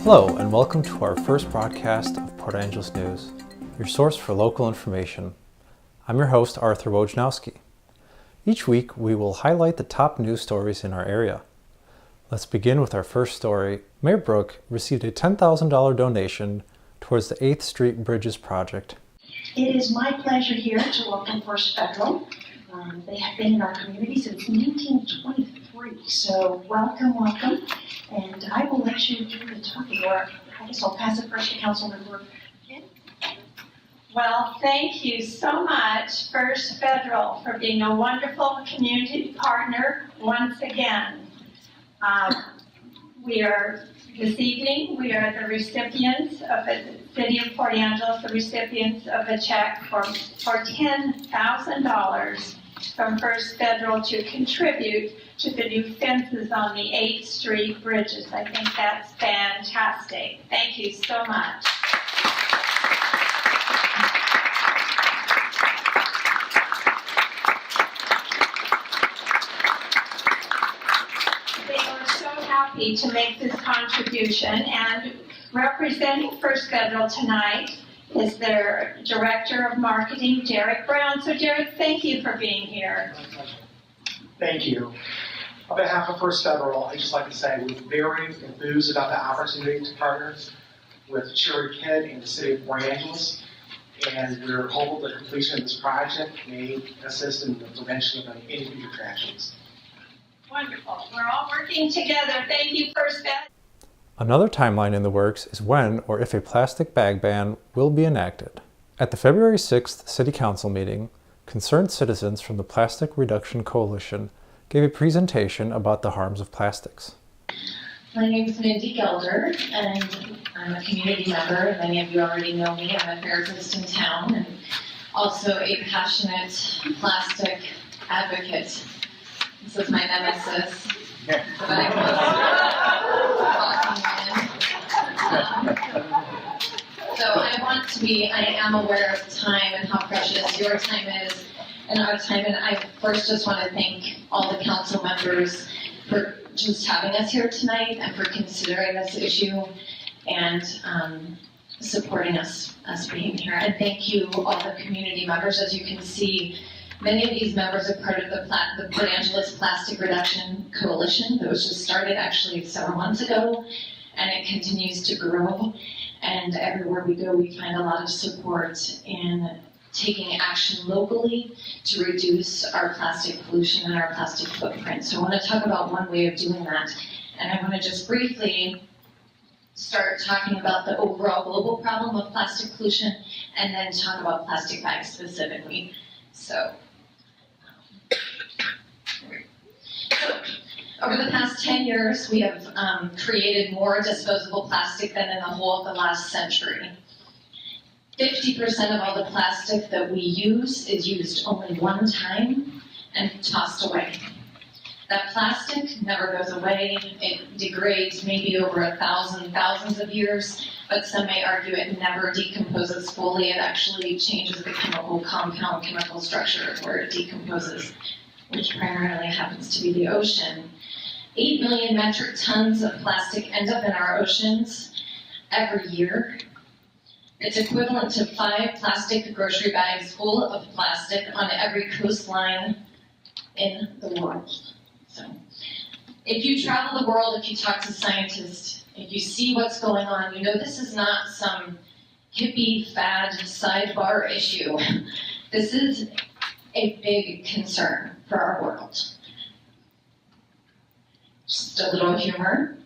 Hello, and welcome to our first broadcast of Port Angeles News, your source for local information. I'm your host, Arthur Wojnowski. Each week, we will highlight the top news stories in our area. Let's begin with our first story. Mayor Brook received a $10,000 donation towards the 8th Street Bridges project. It is my pleasure here to welcome First Federal. They have been in our community since 1923, so welcome. And I will let you do the talking, or I guess I'll pass it first to Councilmember. Well, thank you so much, First Federal, for being a wonderful community partner once again. This evening, we are the recipients of the City of Port Angeles, the recipients of a check for $10,000 from First Federal to contribute to the new fences on the 8th Street bridges. I think that's fantastic. Thank you so much. They are so happy to make this contribution, and representing First Federal tonight is their Director of Marketing, Derek Brown. So Derek, thank you for being here. My pleasure. Thank you. On behalf of First Federal, I'd just like to say we're very enthused about the opportunity to partner with Cherry Kid and the City of Port Angeles, and we're hopeful the completion of this project may assist in the prevention of any future tragedies. Wonderful. We're all working together. Thank you, First Federal. Another timeline in the works is when or if a plastic bag ban will be enacted. At the February 6th City Council meeting, concerned citizens from the Plastic Reduction Coalition gave a presentation about the harms of plastics. My name is Mindy Gelder, and I'm a community member. Many of you already know me. I'm a therapist in town and also a passionate plastic advocate. This is my nemesis. So I am aware of time and how precious your time is and our time, and I first just want to thank all the council members for just having us here tonight and for considering this issue and supporting us being here. And thank you all the community members. As you can see, many of these members are part of the Port Angeles Plastic Reduction Coalition that was just started actually several months ago, and it continues to grow. And everywhere we go, we find a lot of support in taking action locally to reduce our plastic pollution and our plastic footprint. So I want to talk about one way of doing that. And I want to just briefly start talking about the overall global problem of plastic pollution and then talk about plastic bags specifically. So over the past 10 years, we have created more disposable plastic than in the whole of the last century. 50% of all the plastic that we use is used only one time and tossed away. That plastic never goes away. It degrades maybe over thousands of years, but some may argue it never decomposes fully. It actually changes the chemical structure where it decomposes, which primarily happens to be the ocean. 8 million metric tons of plastic end up in our oceans every year. It's equivalent to 5 plastic grocery bags full of plastic on every coastline in the world. So, if you travel the world, if you talk to scientists, if you see what's going on, you know this is not some hippie fad sidebar issue. This is a big concern for our world. Just a little humor,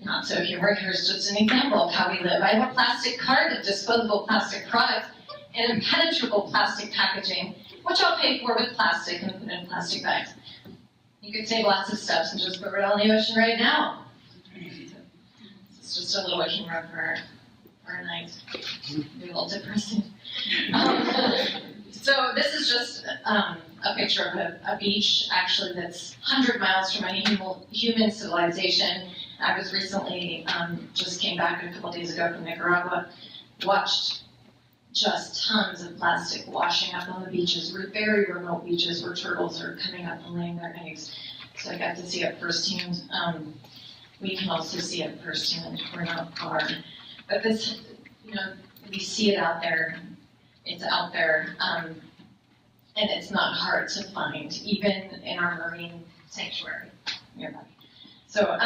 not so humor. Here's just an example of how we live. I have a plastic cart of disposable plastic products and impenetrable plastic packaging, which I'll pay for with plastic and put in plastic bags. You could save lots of steps and just put it on the ocean right now. It's just a little humor for a night. Maybe a little depressing. So this is just a picture of a beach, actually, that's 100 miles from any human civilization. I was recently, just came back a couple days ago from Nicaragua, watched just tons of plastic washing up on the beaches, very remote beaches where turtles are coming up and laying their eggs. So I got to see it firsthand. we can also see it firsthand. We're not far. But this, we see it out there. It's out there. And it's not hard to find, even in our marine sanctuary nearby. So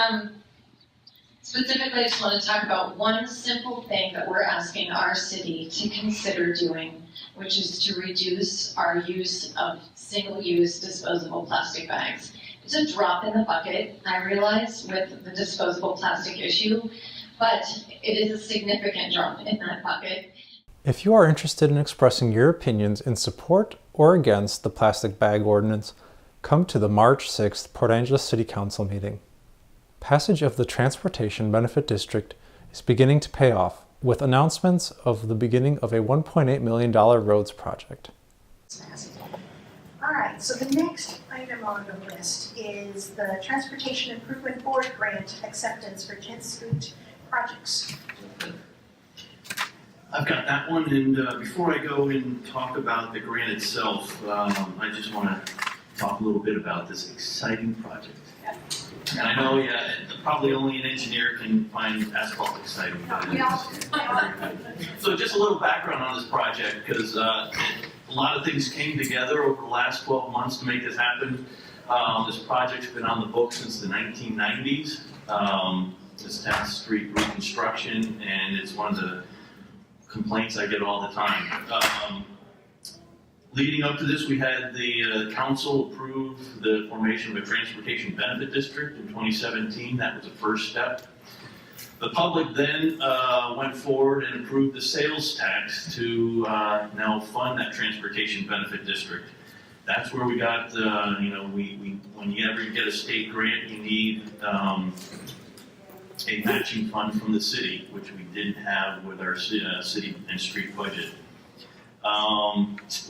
specifically, I just want to talk about one simple thing that we're asking our city to consider doing, which is to reduce our use of single-use disposable plastic bags. It's a drop in the bucket, I realize, with the disposable plastic issue, but it is a significant drop in that bucket. If you are interested in expressing your opinions in support or against the plastic bag ordinance, come to the March 6th Port Angeles City Council meeting. Passage of the Transportation Benefit District is beginning to pay off, with announcements of the beginning of a $1.8 million roads project. All right, so the next item on the list is the Transportation Improvement Board grant acceptance for 10th Street projects. I've got that one, and before I go and talk about the grant itself, I just want to talk a little bit about this exciting project. And I know, probably only an engineer can find asphalt exciting. So just a little background on this project, because a lot of things came together over the last 12 months to make this happen. This project's been on the books since the 1990s. This 10th Street reconstruction, and it's one of the complaints I get all the time. Leading up to this, we had the council approve the formation of a transportation benefit district in 2017. That was the first step. The public then went forward and approved the sales tax to now fund that transportation benefit district. That's where we got, when you ever get a state grant, you need a matching fund from the city, which we didn't have with our city and street budget.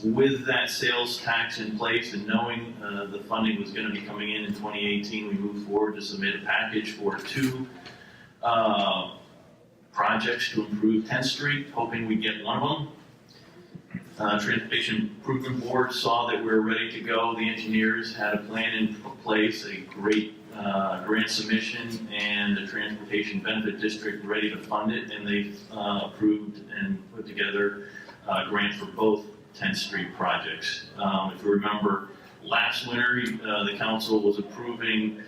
With that sales tax in place and knowing the funding was going to be coming in 2018, we moved forward to submit a package for 2 projects to improve 10th Street, hoping we'd get one of them. Transportation Improvement Board saw that we were ready to go. The engineers had a plan in place, a great grant submission, and the Transportation Benefit District ready to fund it, and they approved and put together a grant for both 10th Street projects. If you remember, last winter, the council was approving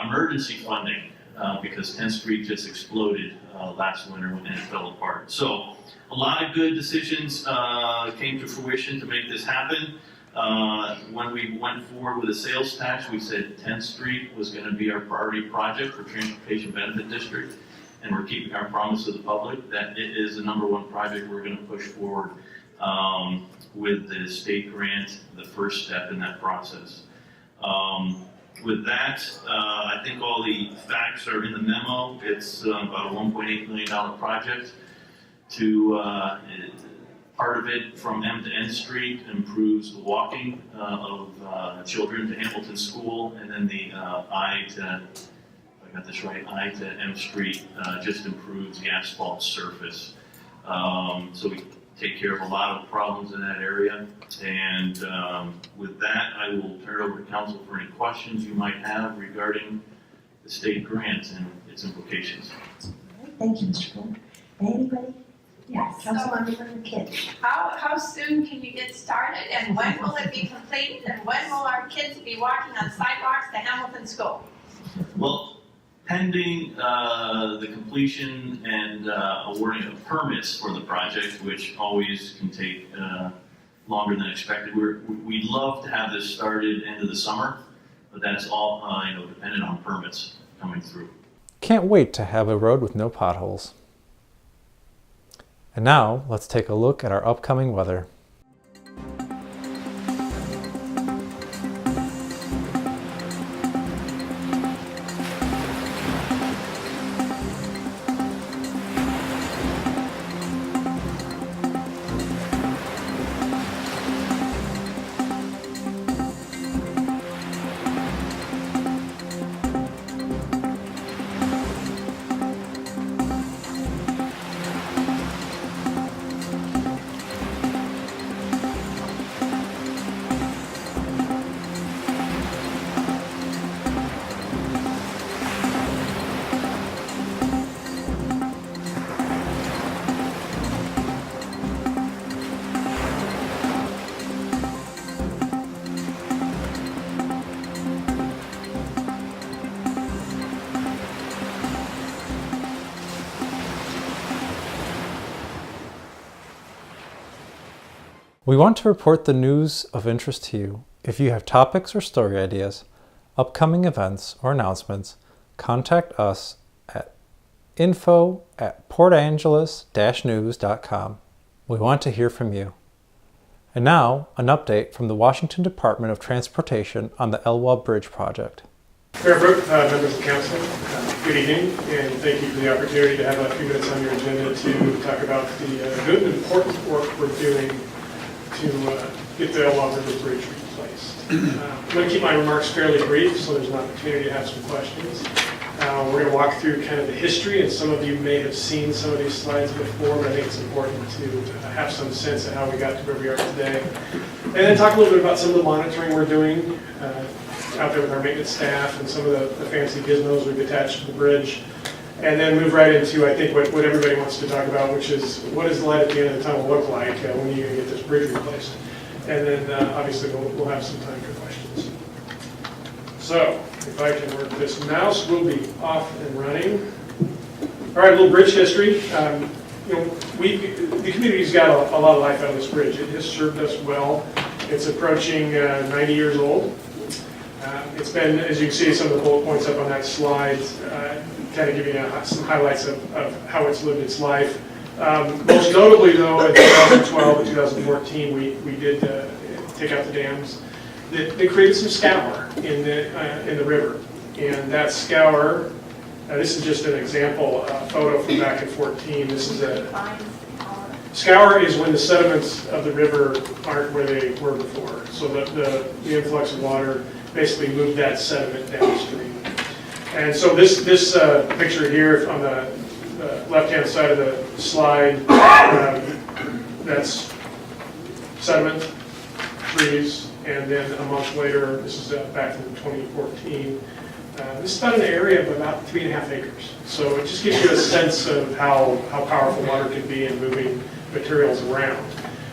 emergency funding because 10th Street just exploded last winter when it fell apart. So a lot of good decisions came to fruition to make this happen. When we went forward with the sales tax, we said 10th Street was going to be our priority project for Transportation Benefit District, and we're keeping our promise to the public that it is the #1 project we're going to push forward with the state grant, the first step in that process. With that, I think all the facts are in the memo. It's about a $1.8 million project. Part of it from M to N Street improves the walking of children to Hamilton School, and then the I to, if I got this right, I to M Street just improves the asphalt surface. So we take care of a lot of problems in that area. And with that, I will turn it over to council for any questions you might have regarding the state grant and its implications. Thank you, Mr. Fuller. Anybody? Yes. Councilmember Kidd. How soon can you get started, and when will it be completed, and when will our kids be walking on sidewalks to Hamilton School? Well, pending the completion and awarding of permits for the project, which always can take longer than expected, we'd love to have this started end of the summer, but that's all dependent on permits coming through. Can't wait to have a road with no potholes. And now, let's take a look at our upcoming weather. We want to report the news of interest to you. If you have topics or story ideas, upcoming events, or announcements, contact us at info@portangeles-news.com. We want to hear from you. And now, an update from the Washington Department of Transportation on the Elwha Bridge project. Mayor Brook, members of the council, good evening, and thank you for the opportunity to have a few minutes on your agenda to talk about the good and important work we're doing to get the Elwha River Bridge replaced. I'm going to keep my remarks fairly brief so there's an opportunity to have some questions. We're going to walk through kind of the history, and some of you may have seen some of these slides before, but I think it's important to have some sense of how we got to where we are today. And then talk a little bit about some of the monitoring we're doing out there with our maintenance staff and some of the fancy gizmos we've attached to the bridge. And then move right into, I think, what everybody wants to talk about, which is what does the light at the end of the tunnel look like when are you going to get this bridge replaced? And then obviously we'll have some time for questions. So if I can work this mouse, we'll be off and running. All right, a little bridge history. The community's got a lot of life out of this bridge. It has served us well. It's approaching 90 years old. It's been, as you can see, some of the bullet points up on that slide, kind of giving you some highlights of how it's lived its life. Most notably, though, in 2012 and 2014, we did take out the dams. They created some scour in the river, and that scour. This is just an example photo from back in 2014. This is scour is when the sediments of the river aren't where they were before. So the influx of water basically moved that sediment downstream. And so this picture here on the left-hand side of the slide, that's sediment, trees, and then a month later, this is back in 2014, this is about an area of about 3.5 acres. So it just gives you a sense of how powerful water can be in moving materials around,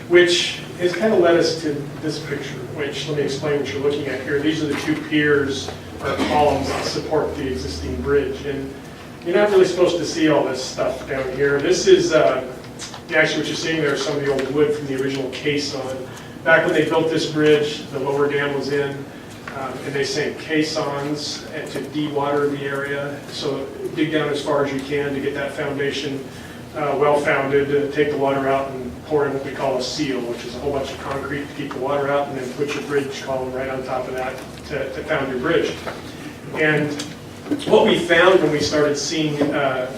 which has kind of led us to this picture, which, let me explain what you're looking at here. These are the two piers or columns that support the existing bridge. And you're not really supposed to see all this stuff down here. This is, actually what you're seeing there is some of the old wood from the original caisson. Back when they built this bridge, the lower dam was in, and they sank caissons to de-water the area. So dig down as far as you can to get that foundation well-founded, to take the water out and pour in what we call a seal, which is a whole bunch of concrete to keep the water out, and then put your bridge column right on top of that to found your bridge. And what we found when we started seeing the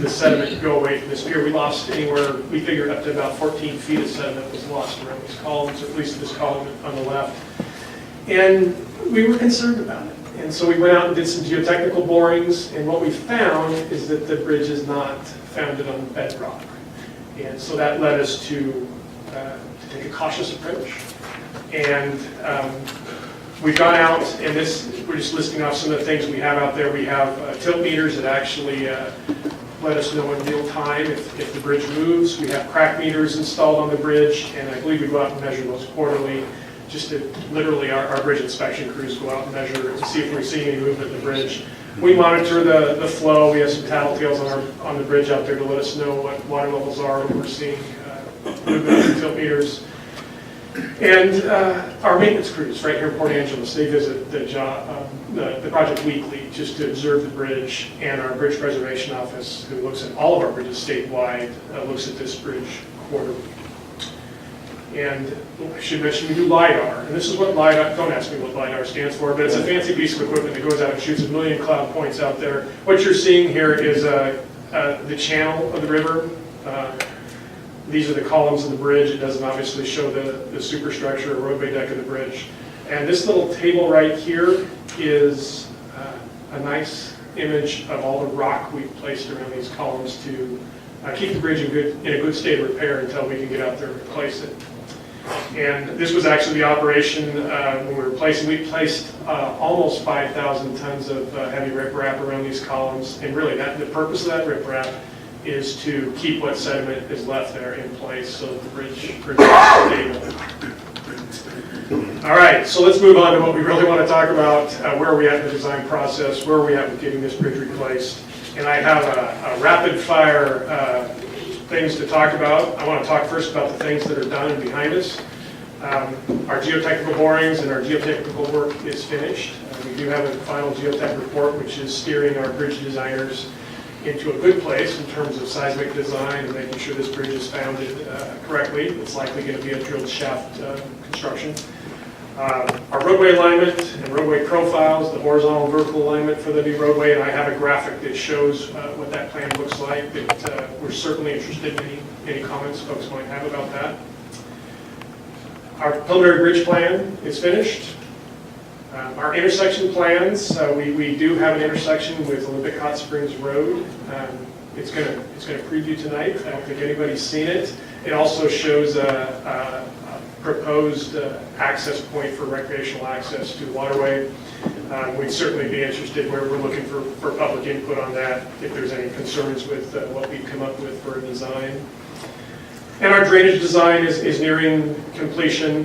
sediment go away from this pier, we lost anywhere, we figured up to about 14 feet of sediment was lost around these columns, or at least this column on the left. And we were concerned about it. And so we went out and did some geotechnical borings, and what we found is that the bridge is not founded on bedrock. And so that led us to take a cautious approach. And we've gone out, and we're just listing off some of the things we have out there. We have tilt meters that actually let us know in real time if the bridge moves. We have crack meters installed on the bridge, and I believe we go out and measure those quarterly. Just to literally, our bridge inspection crews go out and measure to see if we're seeing any movement in the bridge. We monitor the flow. We have some tattletales on the bridge out there to let us know what water levels are when we're seeing movement of tilt meters. And our maintenance crews right here in Port Angeles, they visit the project weekly just to observe the bridge, and our bridge preservation office, who looks at all of our bridges statewide, looks at this bridge quarterly. And I should mention we do LiDAR, and this is what LiDAR, don't ask me what LiDAR stands for, but it's a fancy piece of equipment that goes out and shoots 1 million cloud points out there. What you're seeing here is the channel of the river. These are the columns of the bridge. It doesn't obviously show the superstructure or roadway deck of the bridge. And this little table right here is a nice image of all the rock we've placed around these columns to keep the bridge in a good state of repair until we can get out there and replace it. And this was actually the operation when we were replacing. We placed almost 5,000 tons of heavy riprap around these columns. And really, the purpose of that riprap is to keep what sediment is left there in place so that the bridge is stable. All right, so let's move on to what we really want to talk about. Where are we at in the design process? Where are we at with getting this bridge replaced? And I have a rapid fire things to talk about. I want to talk first about the things that are done and behind us. Our geotechnical borings and our geotechnical work is finished. We do have a final geotech report which is steering our bridge designers into a good place in terms of seismic design and making sure this bridge is founded correctly. It's likely going to be a drilled shaft construction. Our roadway alignment and roadway profiles, the horizontal and vertical alignment for the new roadway, and I have a graphic that shows what that plan looks like that we're certainly interested in any comments folks might have about that. Our preliminary bridge plan is finished. Our intersection plans, we do have an intersection with Olympic Hot Springs Road. It's going to preview tonight. I don't think anybody's seen it. It also shows a proposed access point for recreational access to the waterway. We'd certainly be interested where we're looking for public input on that if there's any concerns with what we've come up with for a design. And our drainage design is nearing completion.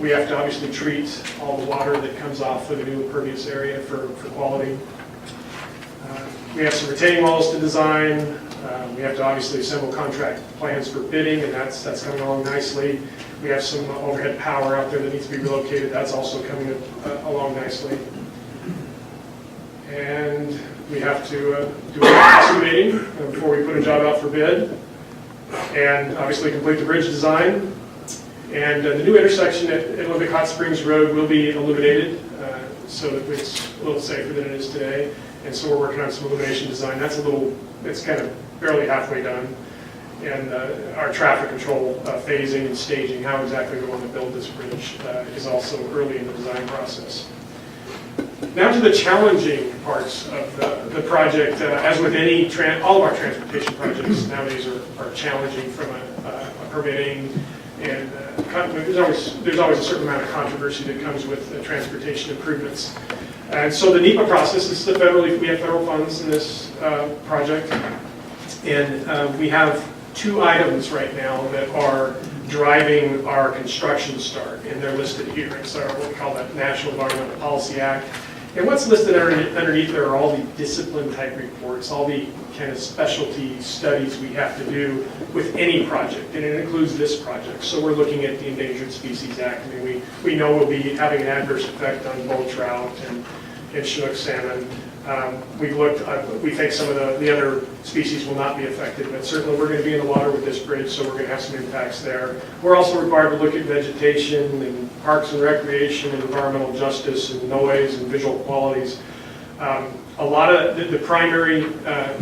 We have to obviously treat all the water that comes off of the new impervious area for quality. We have some retaining walls to design. We have to obviously assemble contract plans for bidding, and that's coming along nicely. We have some overhead power out there that needs to be relocated. That's also coming along nicely. And we have to do a estimating before we put a job out for bid. And obviously complete the bridge design. And the new intersection at Olympic Hot Springs Road will be illuminated so that it's a little safer than it is today. And so we're working on some illumination design. It's kind of barely halfway done. And our traffic control phasing and staging, how exactly we want to build this bridge is also early in the design process. Now to the challenging parts of the project. As with all of our transportation projects nowadays are challenging from a permitting, and there's always a certain amount of controversy that comes with transportation improvements. And so the NEPA process is we have federal funds in this project, and we have 2 items right now that are driving our construction start, and they're listed here. It's what we call the National Environmental Policy Act. And what's listed underneath there are all the discipline type reports, all the kind of specialty studies we have to do with any project, and it includes this project. So we're looking at the Endangered Species Act. I mean, we know we'll be having an adverse effect on bull trout and Chinook salmon. We think some of the other species will not be affected, but certainly we're going to be in the water with this bridge, so we're going to have some impacts there. We're also required to look at vegetation and parks and recreation and environmental justice and noise and visual qualities. A lot of the primary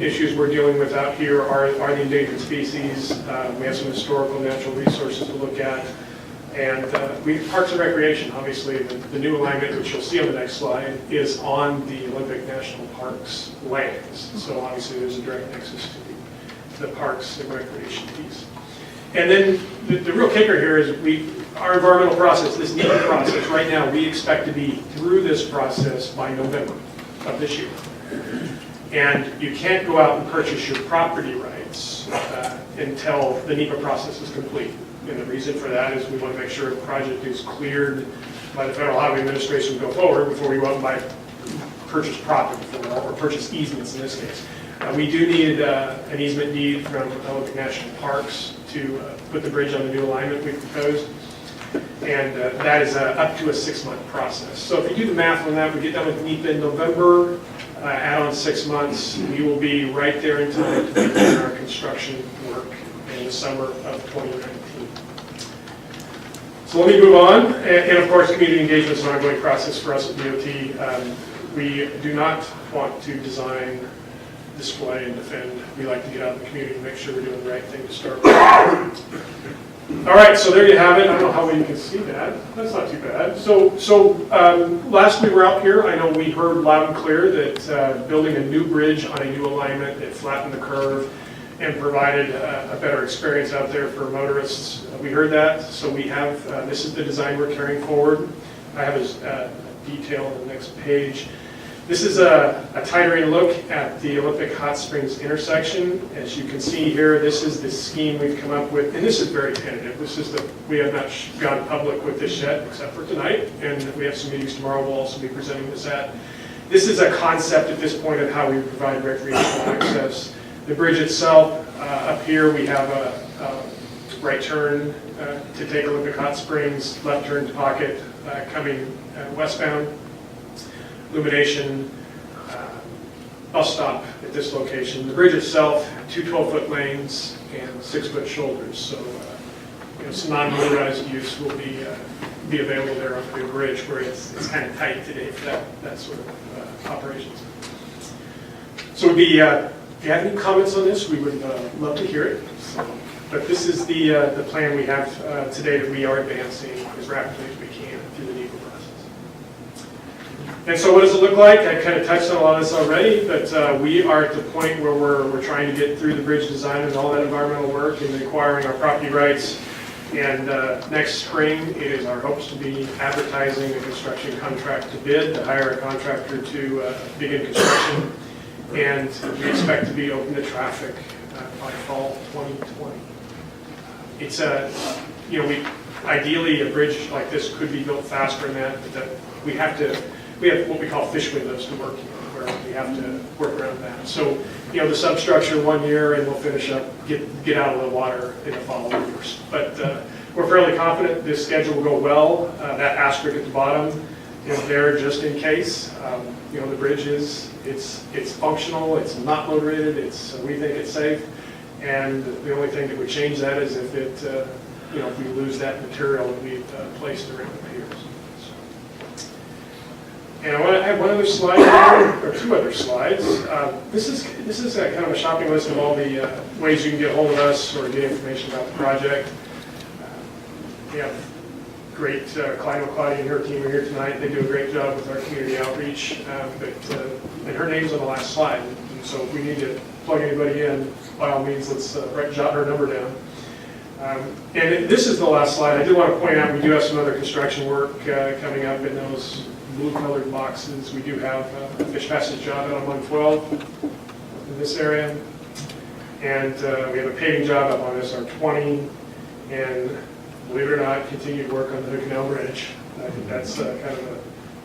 issues we're dealing with out here are the endangered species. We have some historical natural resources to look at. And parks and recreation, obviously, the new alignment, which you'll see on the next slide, is on the Olympic National Parks lands. So obviously there's a direct nexus to the parks and recreation piece. And then the real kicker here is our environmental process, this NEPA process, right now we expect to be through this process by November of this year. And you can't go out and purchase your property rights until the NEPA process is complete. And the reason for that is we want to make sure the project is cleared by the Federal Highway Administration to go forward before we go out and purchase property for it, or purchase easements in this case. We do need an easement deed from Olympic National Parks to put the bridge on the new alignment we proposed. And that is up to a 6-month process. So if you do the math on that, we get done with NEPA in November, add on 6 months, we will be right there in time to begin our construction work in the summer of 2019. So let me move on. And of course, community engagement is an ongoing process for us at DOT. We do not want to design, display, and defend. We like to get out in the community and make sure we're doing the right thing to start with. All right, so there you have it. I don't know how well you can see that. That's not too bad. So last we were out here, I know we heard loud and clear that building a new bridge on a new alignment that flattened the curve and provided a better experience out there for motorists. We heard that, so we have, this is the design we're carrying forward. I have a detail on the next page. This is a tighter in look at the Olympic Hot Springs intersection. As you can see here, this is the scheme we've come up with, and this is very tentative. We have not gone public with this yet, except for tonight, and we have some meetings tomorrow. We'll also be presenting this at. This is a concept at this point of how we provide recreational access. The bridge itself, up here we have right turn to take a look at Hot Springs, left turn to Pocket coming westbound, illumination, bus stop at this location. The bridge itself, 2 12-foot lanes and 6-foot shoulders, so some non-motorized use will be available there on the new bridge, where it's kind of tight today for that sort of operations. So if you have any comments on this, we would love to hear it. But this is the plan we have today, that we are advancing as rapidly as we can through the NEPA process. And so what does it look like? I kind of touched on a lot of this already, but we are at the point where we're trying to get through the bridge design and all that environmental work and acquiring our property rights. And next spring, it is our hopes to be advertising a construction contract to bid, to hire a contractor to begin construction. And we expect to be open to traffic by fall 2020. It's ideally a bridge like this could be built faster than that, but we have what we call fish windows to work in, where we have to work around that. So, the substructure 1 year, and we'll finish up, get out of the water in the following years. But we're fairly confident this schedule will go well. That asterisk at the bottom is there just in case. The bridge it's functional, it's not load rated, we think it's safe. And the only thing that would change that is if if we lose that material that we've placed around the piers. So. And I have one other slide here, or 2 other slides. This is kind of a shopping list of all the ways you can get a hold of us or get information about the project. We have great Clyde McClody and her team are here tonight. They do a great job with our community outreach. And her name's on the last slide. And so if we need to plug anybody in, by all means, let's jot her number down. And this is the last slide. I did want to point out we do have some other construction work coming up in those blue-colored boxes. We do have a fish passage job out on 112 in this area. And we have a paving job up on SR20. And believe it or not, continued work on the Hood Canal Bridge. I think that's kind of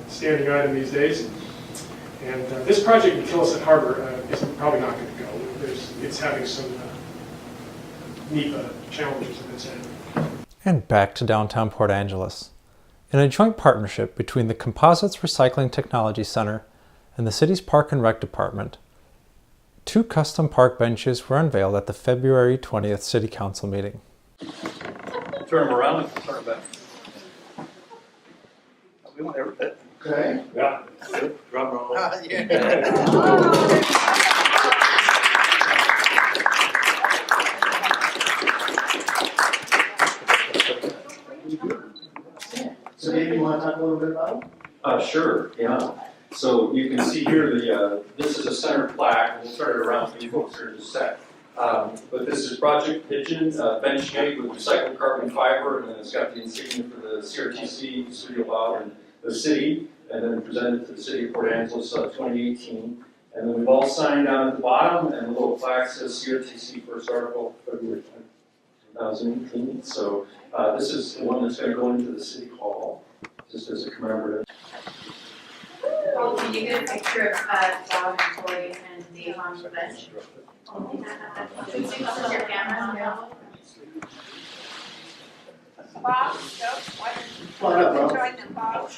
a standing item these days. And this project in Killisset Harbor is probably not going to go. It's having some NEPA challenges in its end. And back to downtown Port Angeles. In a joint partnership between the Composites Recycling Technology Center and the city's Park and Rec Department, 2 custom park benches were unveiled at the February 20th City Council meeting. Turn them around and turn them back. We want everything. Okay. Yeah. Drum roll. So Dave, you want to talk a little bit about it? Sure, yeah. So you can see here, this is a center plaque. We'll turn it around for you folks here in just a sec. But this is Project Pigeon, bench shade with recycled carbon fiber, and then it's got the insignia for the CRTC, City of Bob, and the city, and then presented to the City of Port Angeles 2018. And then we've all signed down at the bottom, and the little plaque says CRTC first article, February 2018. So this is the one that's going to go into the City Hall, just as a commemorative. Well, can you get a picture of Bob and Tori and Dave on the bench? Can you take off your camera? Bob, why Come on up, don't bro. you join them, Bob?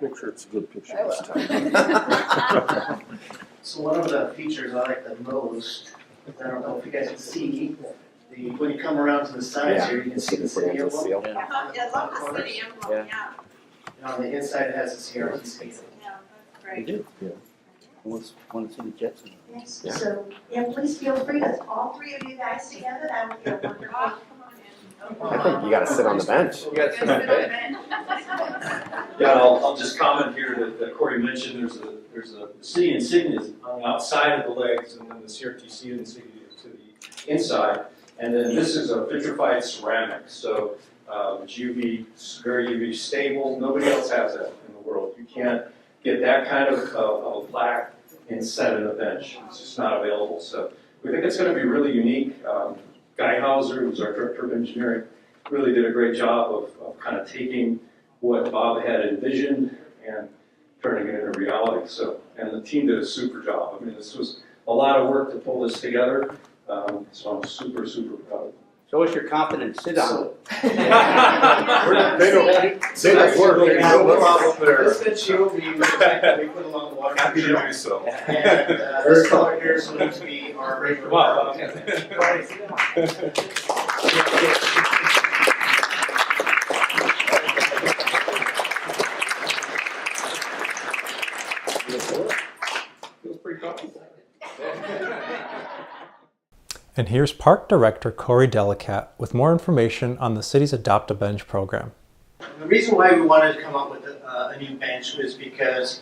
Make sure it's a good picture this time. So one of the features I like the most, I don't know if you guys can see, when you come around to the sides here, you can see the city emblem. I love the city emblem, yeah. And on the inside, it has the CRTC. Yeah, that's We great. do, yeah. Want to see the Jets? Yes, Yeah. so, please feel free to, all 3 of you guys together, that would be a wonderful. Bob, come on in. I think you gotta sit on the bench. You got Yeah, I'll just comment here that Corey mentioned there's a city insignia on the outside of the legs, and then the CRTC insignia to the inside. And then this is a vitrified ceramic, so it's very UV stable. Nobody else has that in the world. You can't get that kind of a plaque and set in a bench. It's just not available. So we think it's going to be really unique. Guy Hauser, who's our director of engineering, really did a great job of kind of taking what Bob had envisioned and turning it into reality. So, and the team did a super job. I mean, this was a lot of work to pull this together. So I'm super, super proud Show us your confidence. Sit down. So- They don't work. No problem there. This bench here will be, we put along the water. Happy to do so. And this color here is going to be our regular. Wow. Feels pretty comfortable. And here's Park Director Corey Delicat with more information on the city's Adopt-A-Bench program. The reason why we wanted to come up with a new bench was because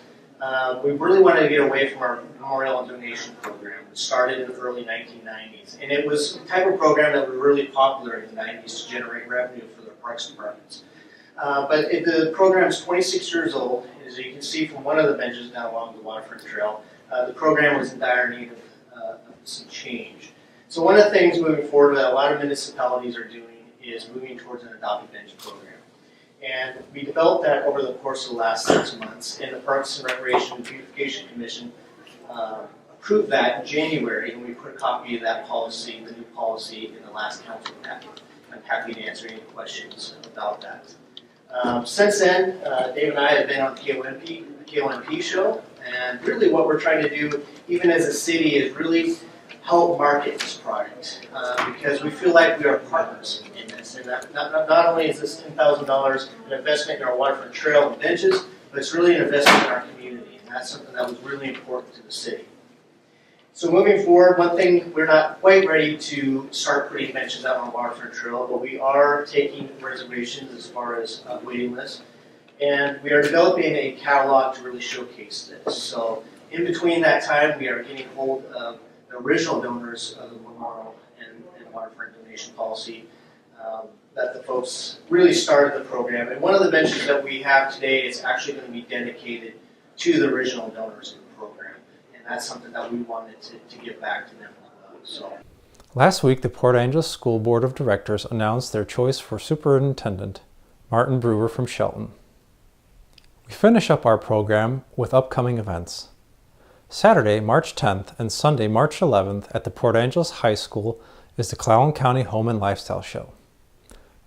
we really wanted to get away from our memorial and donation program. It started in the early 1990s, and it was a type of program that was really popular in the 90s to generate revenue for the parks departments. But the program is 26 years old. As you can see from one of the benches down along the waterfront trail, the program was in dire need of some change. So one of the things moving forward that a lot of municipalities are doing is moving towards an Adopt-A-Bench program. And we developed that over the course of the last 6 months, and the Parks and Recreation and Beautification Commission approved that in January, and we put a copy of that policy, the new policy, in the last council packet. I'm happy to answer any questions about that. Since then, Dave and I have been on the KONP show, and really what we're trying to do, even as a city, is really help market this product, because we feel like we are partners in this. And that not only is this $10,000 an investment in our waterfront trail and benches, but it's really an investment in our community, and that's something that was really important to the city. So moving forward, one thing, we're not quite ready to start putting benches out on the waterfront trail, but we are taking reservations as far as waiting lists, and we are developing a catalog to really showcase this. So in between that time, we are getting hold of the original donors of the memorial and waterfront donation policy that the folks really started the program. And one of the benches that we have today is actually going to be dedicated to the original donors of the program. And that's something that we wanted to give back to them. Last week, the Port Angeles School Board of Directors announced their choice for Superintendent, Martin Brewer from Shelton. We finish up our program with upcoming events. Saturday, March 10th and Sunday, March 11th at the Port Angeles High School is the Clallam County Home and Lifestyle Show.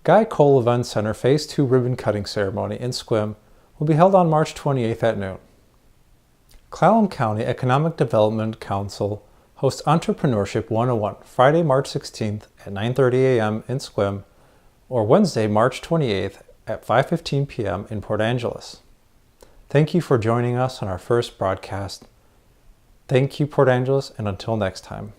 Guy Cole Event Center Phase 2 ribbon cutting ceremony in Sequim will be held on March 28th at noon. Clallam County Economic Development Council hosts Entrepreneurship 101 Friday, March 16th at 9:30 a.m. in Sequim, or Wednesday, March 28th at 5:15 p.m. in Port Angeles. Thank you for joining us on our first broadcast. Thank you, Port Angeles, and until next time.